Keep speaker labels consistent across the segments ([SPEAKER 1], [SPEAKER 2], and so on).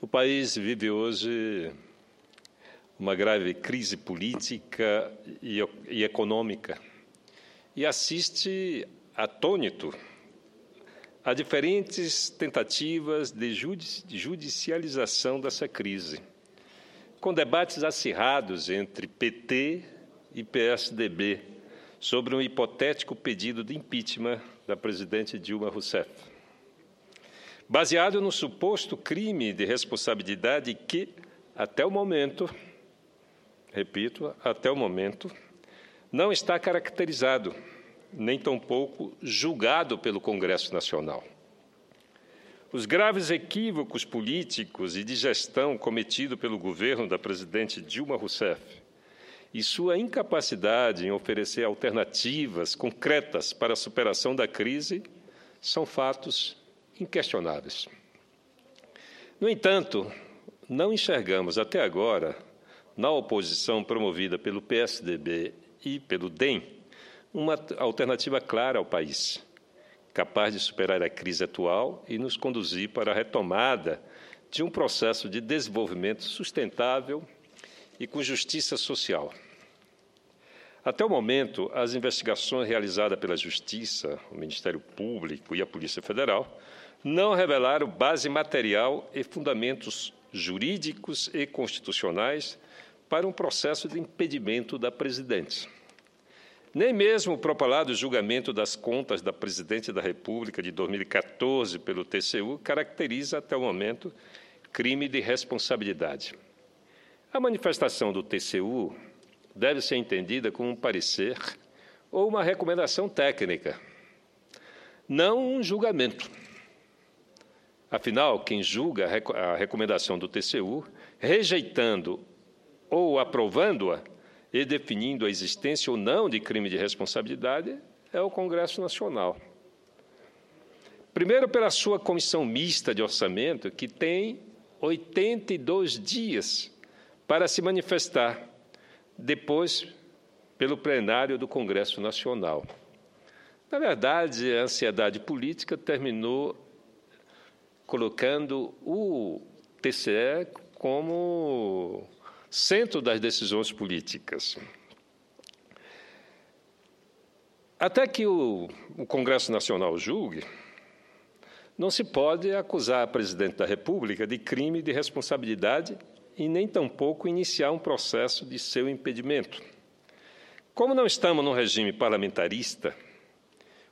[SPEAKER 1] O país vive hoje uma grave crise política e econômica e assiste atônito a diferentes tentativas de judicialização dessa crise, com debates acirrados entre PT e PSDB sobre um hipotético pedido de impeachment da presidente Dilma Rousseff, baseado no suposto crime de responsabilidade que, até o momento, repito, até o momento, não está caracterizado, nem tampouco julgado pelo Congresso Nacional. Os graves equívocos políticos e de gestão cometidos pelo governo da presidente Dilma Rousseff e sua incapacidade em oferecer alternativas concretas para a superação da crise são fatos inquestionáveis. No entanto, não enxergamos até agora, na oposição promovida pelo PSDB e pelo DEM, uma alternativa clara ao país, capaz de superar a crise atual e nos conduzir para a retomada de um processo de desenvolvimento sustentável e com justiça social. Até o momento, as investigações realizadas pela Justiça, o Ministério Público e a Polícia Federal não revelaram base material e fundamentos jurídicos e constitucionais para um processo de impedimento da presidente. Nem mesmo o propalado julgamento das contas da Presidente da República de 2014 pelo TCU caracteriza, até o momento, crime de responsabilidade. A manifestação do TCU deve ser entendida como um parecer ou uma recomendação técnica, não um julgamento. Afinal, quem julga a recomendação do TCU, rejeitando ou aprovando-a e definindo a existência ou não de crime de responsabilidade, é o Congresso Nacional. Primeiro, pela sua comissão mista de orçamento, que tem 82 dias para se manifestar, depois, pelo plenário do Congresso Nacional. Na verdade, a ansiedade política terminou colocando o TCE como centro das decisões políticas. Até que o Congresso Nacional julgue, não se pode acusar a presidente da República de crime de responsabilidade e nem tampouco iniciar um processo de seu impedimento. Como não estamos num regime parlamentarista,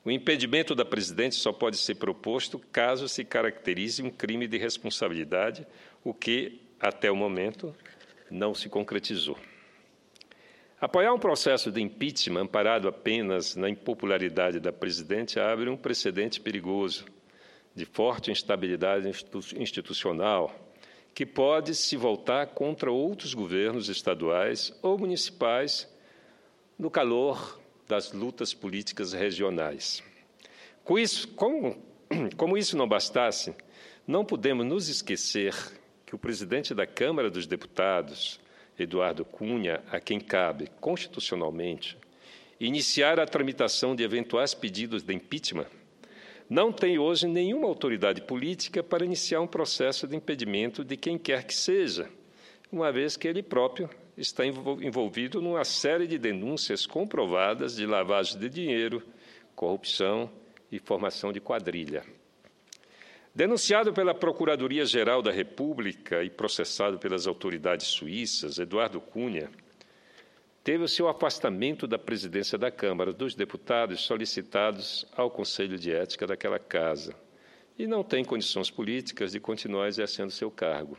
[SPEAKER 1] o impedimento da presidente só pode ser proposto caso se caracterize um crime de responsabilidade, o que, até o momento, não se concretizou. Apoiar um processo de impeachment amparado apenas na impopularidade da presidente abre um precedente perigoso de forte instabilidade institucional que pode se voltar contra outros governos estaduais ou municipais no calor das lutas políticas regionais. Como isso não bastasse, não podemos nos esquecer que o presidente da Câmara dos Deputados, Eduardo Cunha, a quem cabe constitucionalmente iniciar a tramitação de eventuais pedidos de impeachment, não tem hoje nenhuma autoridade política para iniciar um processo de impedimento de quem quer que seja, uma vez que ele próprio está envolvido numa série de denúncias comprovadas de lavagem de dinheiro, corrupção e formação de quadrilha. Denunciado pela Procuradoria-Geral da República e processado pelas autoridades suíças, Eduardo Cunha teve o seu afastamento da presidência da Câmara dos Deputados solicitados ao Conselho de Ética daquela casa e não tem condições políticas de continuar exercendo seu cargo.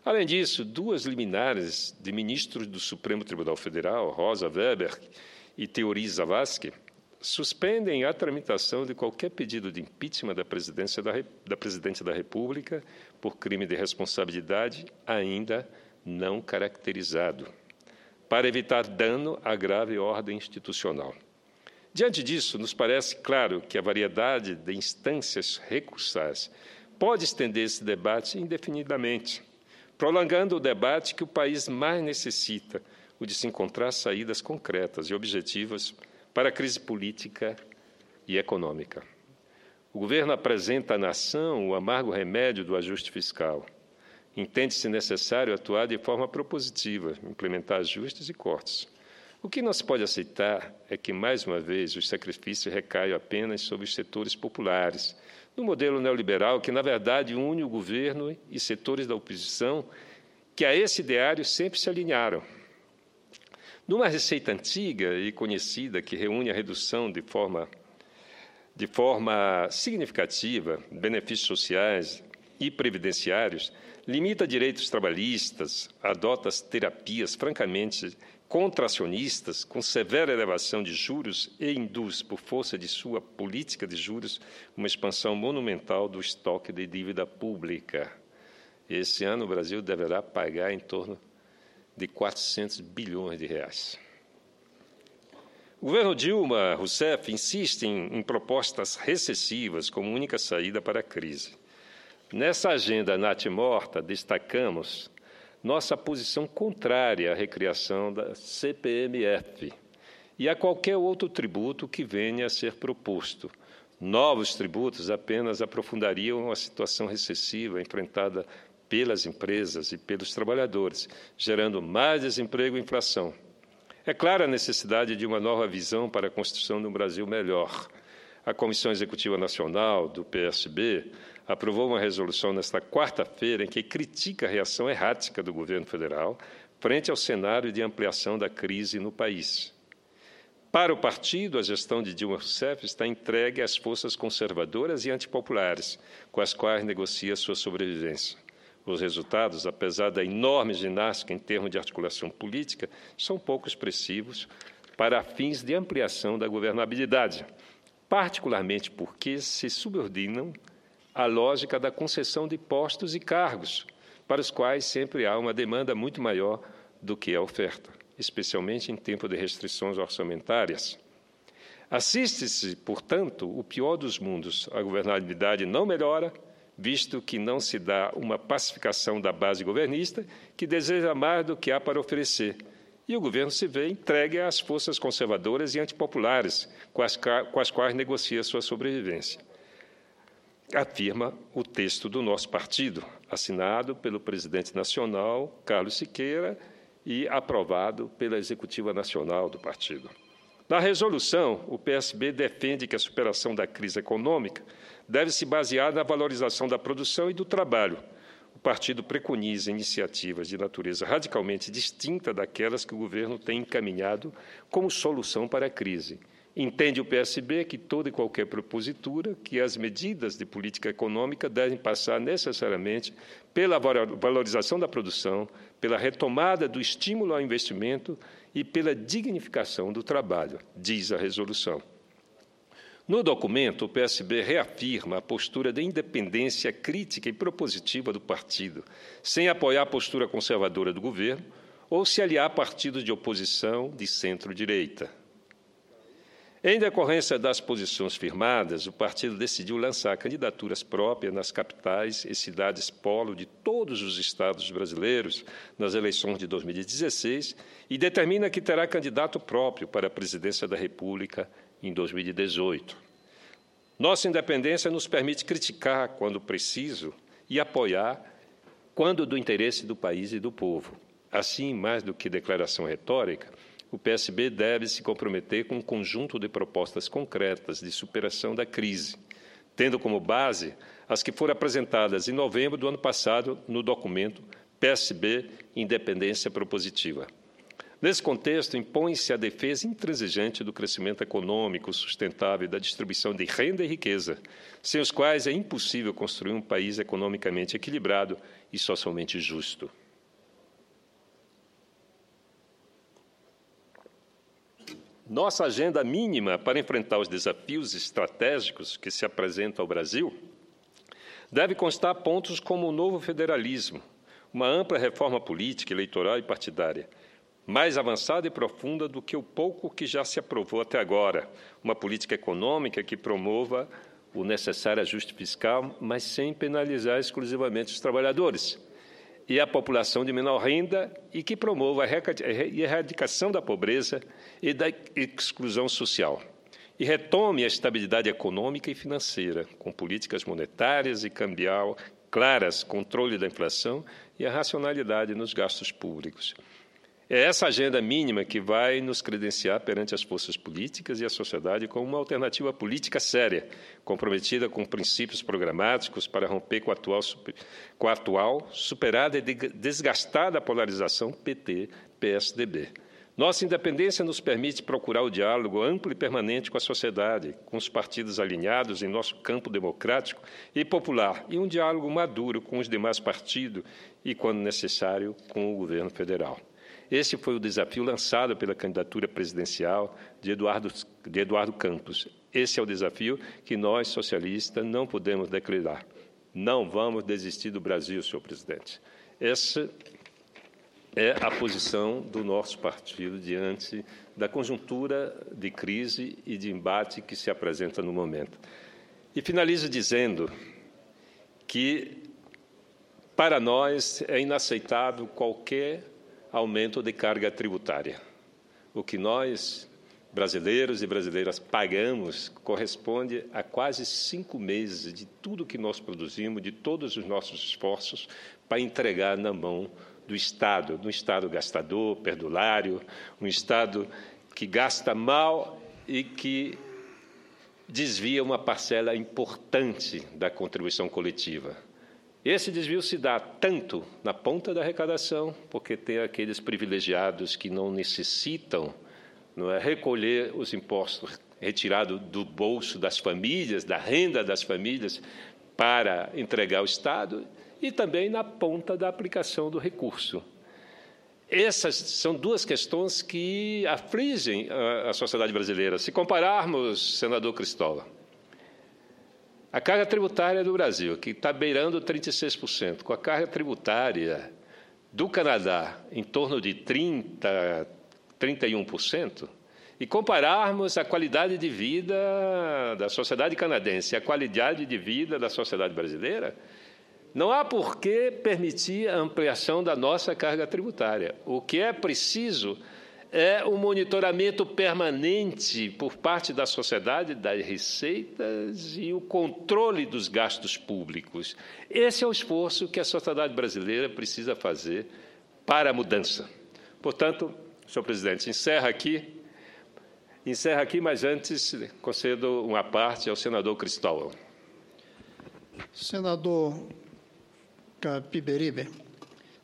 [SPEAKER 1] Além disso, duas liminares de ministros do Supremo Tribunal Federal, Rosa Weber e Teori Zavascki, suspendem a tramitação de qualquer pedido de impeachment da Presidente da República por crime de responsabilidade ainda não caracterizado, para evitar dano à grave ordem institucional. Diante disso, nos parece claro que a variedade de instâncias recursais pode estender esse debate indefinidamente, prolongando o debate que o país mais necessita, o de se encontrar saídas concretas e objetivas para a crise política e econômica. O governo apresenta à nação o amargo remédio do ajuste fiscal, Entende-se necessário atuar de forma propositiva, implementar ajustes e cortes. O que não se pode aceitar é que, mais uma vez, os sacrifícios recaiam apenas sobre os setores populares, no modelo neoliberal que, na verdade, une o governo e setores da oposição que a esse ideário sempre se alinharam. Numa receita antiga e conhecida que reúne a redução de forma significativa benefícios sociais e previdenciários, limita direitos trabalhistas, adota as terapias francamente contracionistas, com severa elevação de juros e induz, por força de sua política de juros, uma expansão monumental do estoque de dívida pública. Esse ano, o Brasil deverá pagar em torno de 400 bilhões de reais. O governo Dilma Rousseff insiste em propostas recessivas como única saída para a crise. Nessa agenda natimorta, destacamos nossa posição contrária à recriação da CPMF e a qualquer outro tributo que venha a ser proposto. Novos tributos apenas aprofundariam a situação recessiva enfrentada pelas empresas e pelos trabalhadores, gerando mais desemprego e inflação. É clara a necessidade de uma nova visão para a construção de um Brasil melhor. A Comissão Executiva Nacional do PSB aprovou uma resolução nesta quarta-feira em que critica a reação errática do governo federal frente ao cenário de ampliação da crise no país. Para o partido, a gestão de Dilma Rousseff está entregue às forças conservadoras e antipopulares, com as quais negocia sua sobrevivência. Os resultados, apesar da enorme ginástica em termos de articulação política, são pouco expressivos para fins de ampliação da governabilidade, particularmente porque se subordinam à lógica da concessão de postos e cargos, para os quais sempre há uma demanda muito maior do que a oferta, especialmente em tempo de restrições orçamentárias. Assiste-se, portanto, o pior dos mundos. A governabilidade não melhora, visto que não se dá uma pacificação da base governista, que deseja mais do que há para oferecer, e o governo se vê entregue às forças conservadoras e antipopulares, com as quais negocia sua sobrevivência. Afirma o texto do nosso partido, assinado pelo presidente nacional, Carlos Siqueira, e aprovado pela Executiva Nacional do partido. Na resolução, o PSB defende que a superação da crise econômica deve se basear na valorização da produção e do trabalho. O partido preconiza iniciativas de natureza radicalmente distinta daquelas que o governo tem encaminhado como solução para a crise. Entende o PSB que toda e qualquer propositura, que as medidas de política econômica devem passar necessariamente pela valorização da produção, pela retomada do estímulo ao investimento e pela dignificação do trabalho, diz a resolução. No documento, o PSB reafirma a postura de independência crítica e propositiva do partido, sem apoiar a postura conservadora do governo ou se aliar a partidos de oposição de centro-direita. Em decorrência das posições firmadas, o partido decidiu lançar candidaturas próprias nas capitais e cidades polo de todos os estados brasileiros nas eleições de 2016 e determina que terá candidato próprio para a presidência da República em 2018. Nossa independência nos permite criticar quando preciso e apoiar quando do interesse do país e do povo. Assim, mais do que declaração retórica, o PSB deve se comprometer com um conjunto de propostas concretas de superação da crise, tendo como base as que foram apresentadas em novembro do ano passado no documento PSB Independência Propositiva. Nesse contexto, impõe-se a defesa intransigente do crescimento econômico sustentável e da distribuição de renda e riqueza, sem os quais é impossível construir um país economicamente equilibrado e socialmente justo. Nossa agenda mínima para enfrentar os desafios estratégicos que se apresentam ao Brasil deve constar pontos como o novo federalismo, uma ampla reforma política, eleitoral e partidária, mais avançada e profunda do que o pouco que já se aprovou até agora, uma política econômica que promova o necessário ajuste fiscal, mas sem penalizar exclusivamente os trabalhadores e a população de menor renda e que promova a erradicação da pobreza e da exclusão social. E retome a estabilidade econômica e financeira, com políticas monetárias e claras, controle da inflação e a racionalidade nos gastos públicos. É essa agenda mínima que vai nos credenciar perante as forças políticas e a sociedade como uma alternativa política séria, comprometida com princípios programáticos para romper com a atual superada e desgastada polarização PT-PSDB. Nossa independência nos permite procurar o diálogo amplo e permanente com a sociedade, com os partidos alinhados em nosso campo democrático e popular, e um diálogo maduro com os demais partidos e, quando necessário, com o governo federal. Esse foi o desafio lançado pela candidatura presidencial de Eduardo Campos. Esse é o desafio que nós, socialistas, não podemos declinar. Não vamos desistir do Brasil, senhor presidente. Essa é a posição do nosso partido diante da conjuntura de crise e de embate que se apresenta no momento. E finalizo dizendo que, para nós, é inaceitável qualquer aumento de carga tributária. O que nós, brasileiros e brasileiras, pagamos corresponde a quase 5 meses de tudo que nós produzimos, de todos os nossos esforços, para entregar na mão do Estado, um Estado gastador, perdulário, um Estado que gasta mal e que desvia uma parcela importante da contribuição coletiva. Esse desvio se dá tanto na ponta da arrecadação, porque tem aqueles privilegiados que não necessitam recolher os impostos retirados do bolso das famílias, da renda das famílias, para entregar ao Estado, e também na ponta da aplicação do recurso. Essas são duas questões que afligem a sociedade brasileira. Se compararmos, senador Cristóvão, a carga tributária do Brasil, que está beirando 36%, com a carga tributária do Canadá, em torno de 31%, e compararmos a qualidade de vida da sociedade canadense e a qualidade de vida da sociedade brasileira, não há por que permitir a ampliação da nossa carga tributária. O que é preciso é o monitoramento permanente por parte da sociedade das receitas e o controle dos gastos públicos. Esse é o esforço que a sociedade brasileira precisa fazer para a mudança. Portanto, senhor presidente, encerra aqui, mas antes concedo uma parte ao senador Cristóvão.
[SPEAKER 2] Senador Capiberibe,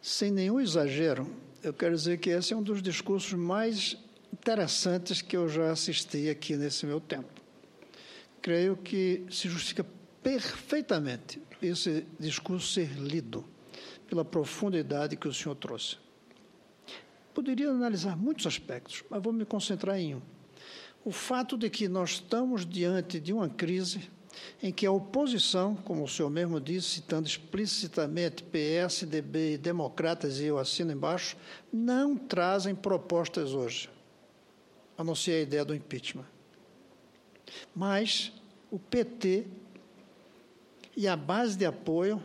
[SPEAKER 2] sem nenhum exagero, eu quero dizer que esse é um dos discursos mais interessantes que eu já assisti aqui nesse meu tempo. Creio que se justifica perfeitamente esse discurso ser lido pela profundidade que o senhor trouxe. Poderia analisar muitos aspectos, mas vou me concentrar em um. O fato de que nós estamos diante de uma crise em que a oposição, como o senhor mesmo disse, citando explicitamente PSDB e democratas, e eu assino embaixo, não trazem propostas hoje, a não ser a ideia do impeachment. Mas o PT e a base de apoio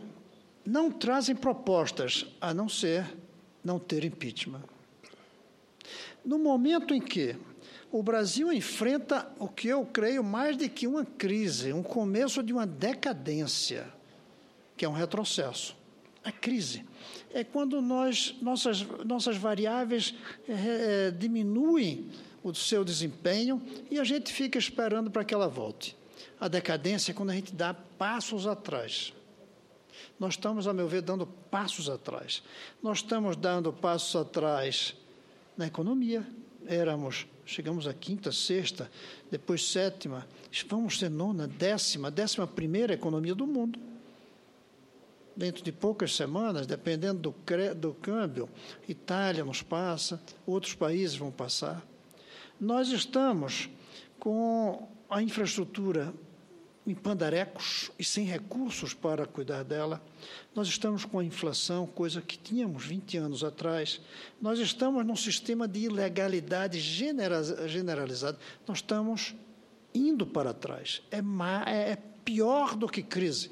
[SPEAKER 2] não trazem propostas, a não ser não ter impeachment. No momento em que o Brasil enfrenta o que eu creio mais do que uma crise, um começo de uma decadência, que é um retrocesso. A crise é quando nossas variáveis diminuem o seu desempenho e a gente fica esperando para que ela volte. A decadência é quando a gente dá passos atrás. Nós estamos, a meu ver, dando passos atrás. Nós estamos dando passos atrás na economia. Chegamos à quinta, sexta, depois sétima, vamos ser nona, décima primeira economia do mundo. Dentro de poucas semanas, dependendo do câmbio, Itália nos passa, outros países vão passar. Nós estamos com a infraestrutura em pandarecos e sem recursos para cuidar dela. Nós estamos com a inflação, coisa que tínhamos 20 anos atrás. Nós estamos num sistema de ilegalidade generalizada. Nós estamos indo para trás. É pior do que crise.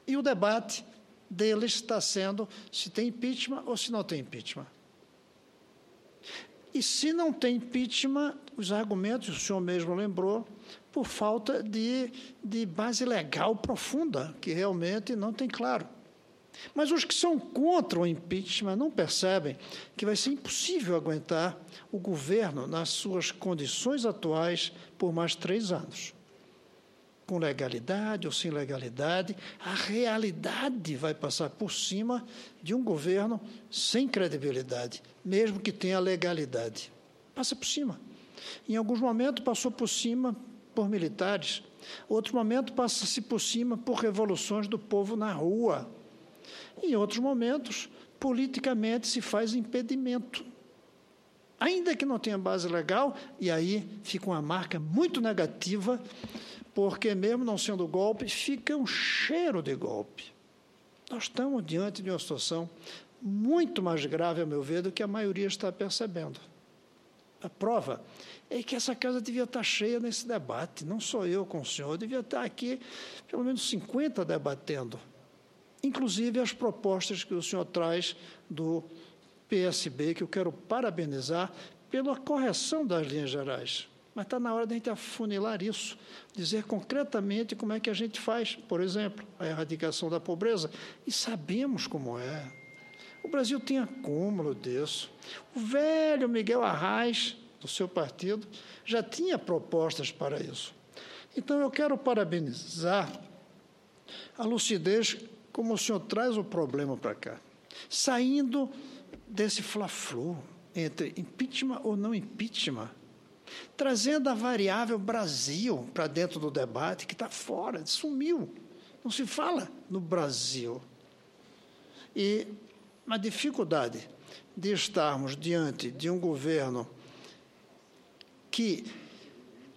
[SPEAKER 2] E o debate deles está sendo se tem impeachment ou se não tem impeachment. E se não tem impeachment, os argumentos, o senhor mesmo lembrou, por falta de base legal profunda, que realmente não tem claro. Mas os que são contra o impeachment não percebem que vai ser impossível aguentar o governo nas suas condições atuais por mais 3 anos. Com legalidade ou sem legalidade, a realidade vai passar por cima de um governo sem credibilidade, mesmo que tenha legalidade. Passa por cima. Em alguns momentos passou por cima por militares, outro momento passa-se por cima por revoluções do povo na rua. Em outros momentos, politicamente se faz impedimento. Ainda que não tenha base legal, e aí fica uma marca muito negativa, porque mesmo não sendo golpe, fica um cheiro de golpe. Nós estamos diante de uma situação muito mais grave, a meu ver, do que a maioria está percebendo. A prova é que essa casa devia estar cheia nesse debate, não sou eu com o senhor, devia estar aqui pelo menos 50 debatendo, inclusive as propostas que o senhor traz do PSB, que eu quero parabenizar pela correção das linhas gerais. Mas está na hora de a gente afunilar isso, dizer concretamente como é que a gente faz, por exemplo, a erradicação da pobreza, e sabemos como é. O Brasil tem acúmulo disso. O velho Miguel Arraes, do seu partido, já tinha propostas para isso. Então, eu quero parabenizar a lucidez como o senhor traz o problema para cá, saindo desse fla-flu entre impeachment ou não impeachment, trazendo a variável Brasil para dentro do debate, que está fora, sumiu. Não se fala no Brasil. E a dificuldade de estarmos diante de um governo que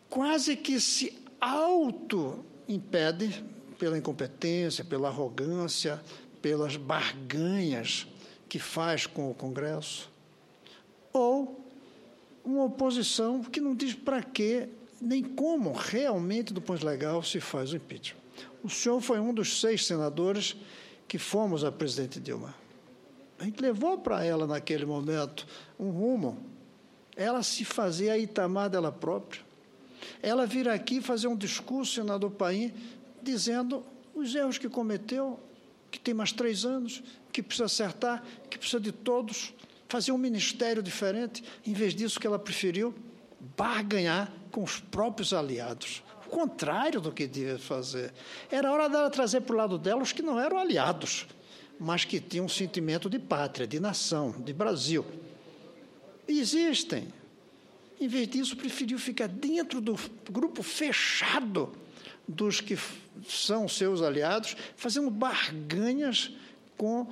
[SPEAKER 2] quase que se auto-impede pela incompetência, pela arrogância, pelas barganhas que faz com o Congresso, ou uma oposição que não diz para quê, nem como realmente, do ponto legal, se faz o impeachment. O senhor foi um dos 6 senadores que fomos a presidente Dilma. A gente levou para ela, naquele momento, um rumo. Ela se fazia a Itamar dela própria. Ela vir aqui fazer um discurso, senador Paim, dizendo os erros que cometeu, que tem mais 3 anos, que precisa acertar, que precisa de todos, fazer um ministério diferente. Em vez disso, que ela preferiu barganhar com os próprios aliados. O contrário do que devia fazer. Era hora dela trazer para o lado dela os que não eram aliados, mas que tinham um sentimento de pátria, de nação, de Brasil. E existem. Em vez disso, preferiu ficar dentro do grupo fechado dos que são seus aliados, fazendo barganhas com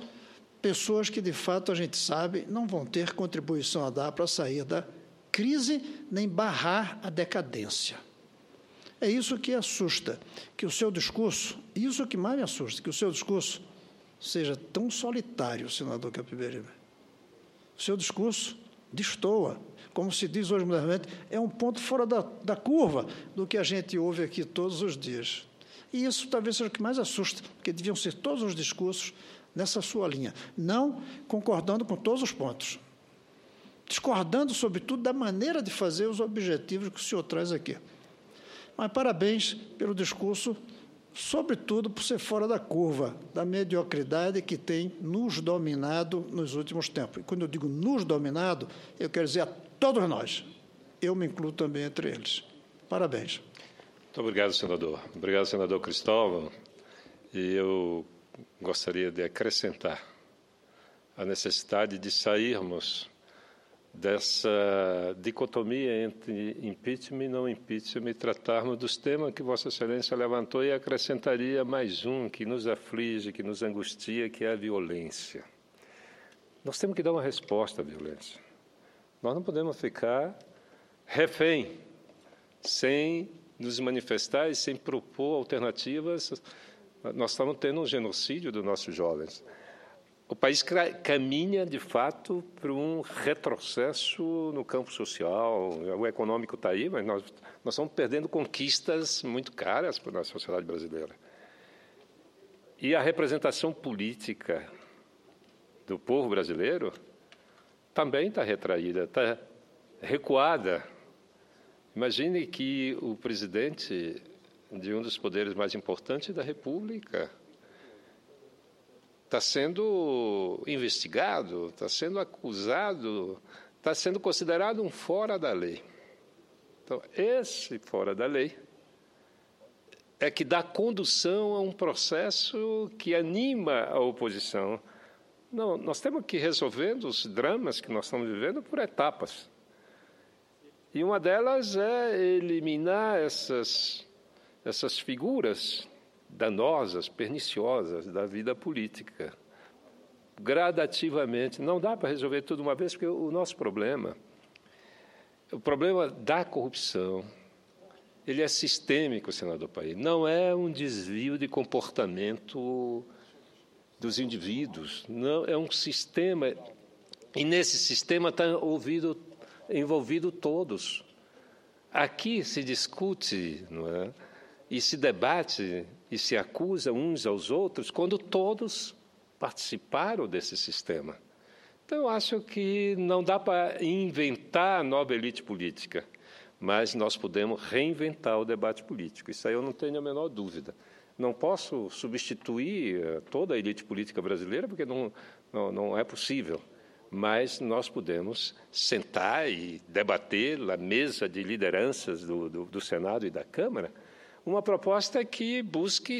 [SPEAKER 2] pessoas que, de fato, a gente sabe, não vão ter contribuição a dar para sair da crise, nem barrar a decadência. É isso que assusta, que o seu discurso, isso que mais me assusta, que o seu discurso seja tão solitário, senador Capiberibe. O seu discurso destoa, como se diz hoje modernamente, é um ponto fora da curva do que a gente ouve aqui todos os dias. E isso talvez seja o que mais assusta, porque deviam ser todos os discursos nessa sua linha, não concordando com todos os pontos, discordando, sobretudo, da maneira de fazer os objetivos que o senhor traz aqui. Mas parabéns pelo discurso, sobretudo por ser fora da curva, da mediocridade que tem nos dominado nos últimos tempos. E quando eu digo nos dominado, eu quero dizer a todos nós. Eu me incluo também entre eles. Parabéns.
[SPEAKER 1] Muito obrigado, senador. Obrigado, senador Cristóvão. E eu gostaria de acrescentar a necessidade de sairmos dessa dicotomia entre impeachment e não impeachment e tratarmos dos temas que Vossa Excelência levantou, e acrescentaria mais um que nos aflige, que nos angustia, que é a violência. Nós temos que dar uma resposta à violência. Nós não podemos ficar refém, sem nos manifestar e sem propor alternativas. Nós estamos tendo um genocídio dos nossos jovens. O país caminha, de fato, para um retrocesso no campo social. O econômico está aí, mas nós estamos perdendo conquistas muito caras para a nossa sociedade brasileira. E a representação política do povo brasileiro também está retraída, está recuada. Imagine que o presidente de um dos poderes mais importantes da República está sendo investigado, está sendo acusado, está sendo considerado um fora da lei. Então, esse fora da lei é que dá condução a um processo que anima a oposição. Não, nós temos que ir resolvendo os dramas que nós estamos vivendo por etapas. E uma delas é eliminar essas figuras danosas, perniciosas da vida política, gradativamente. Não dá para resolver tudo de uma vez, porque o nosso problema, o problema da corrupção, ele é sistêmico, senador Paim. Não é um desvio de comportamento dos indivíduos, não, é um sistema, e nesse sistema está envolvido todos. Aqui se discute, não é? E se debate e se acusa uns aos outros quando todos participaram desse sistema. Então, eu acho que não dá para inventar a nova elite política, mas nós podemos reinventar o debate político. Isso aí eu não tenho a menor dúvida. Não posso substituir toda a elite política brasileira, porque não é possível. Mas nós podemos sentar e debater na mesa de lideranças do Senado e da Câmara uma proposta que busque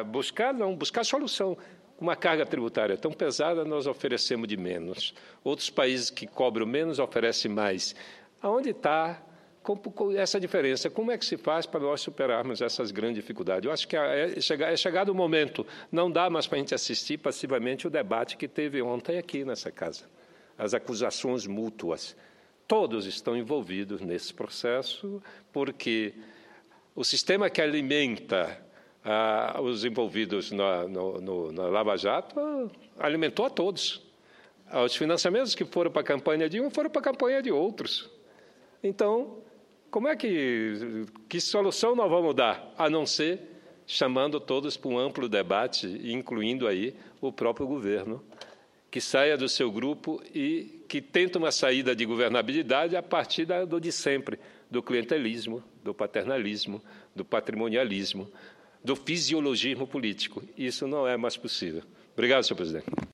[SPEAKER 1] buscar solução. Uma carga tributária tão pesada, nós oferecemos de menos. Outros países que cobram menos oferecem mais. Aonde está essa diferença? Como é que se faz para nós superarmos essas grandes dificuldades? Eu acho que é chegado o momento, não dá mais para a gente assistir passivamente o debate que teve ontem aqui nessa casa. As acusações mútuas. Todos estão envolvidos nesse processo, porque o sistema que alimenta os envolvidos na Lava Jato alimentou a todos. Os financiamentos que foram para a campanha de um foram para a campanha de outros. Então, como é que solução nós vamos dar, a não ser chamando todos para um amplo debate, incluindo aí o próprio governo, que saia do seu grupo e que tenta uma saída de governabilidade a partir do de sempre, do clientelismo, do paternalismo, do patrimonialismo, do fisiologismo político. Isso não é mais possível. Obrigado, senhor presidente.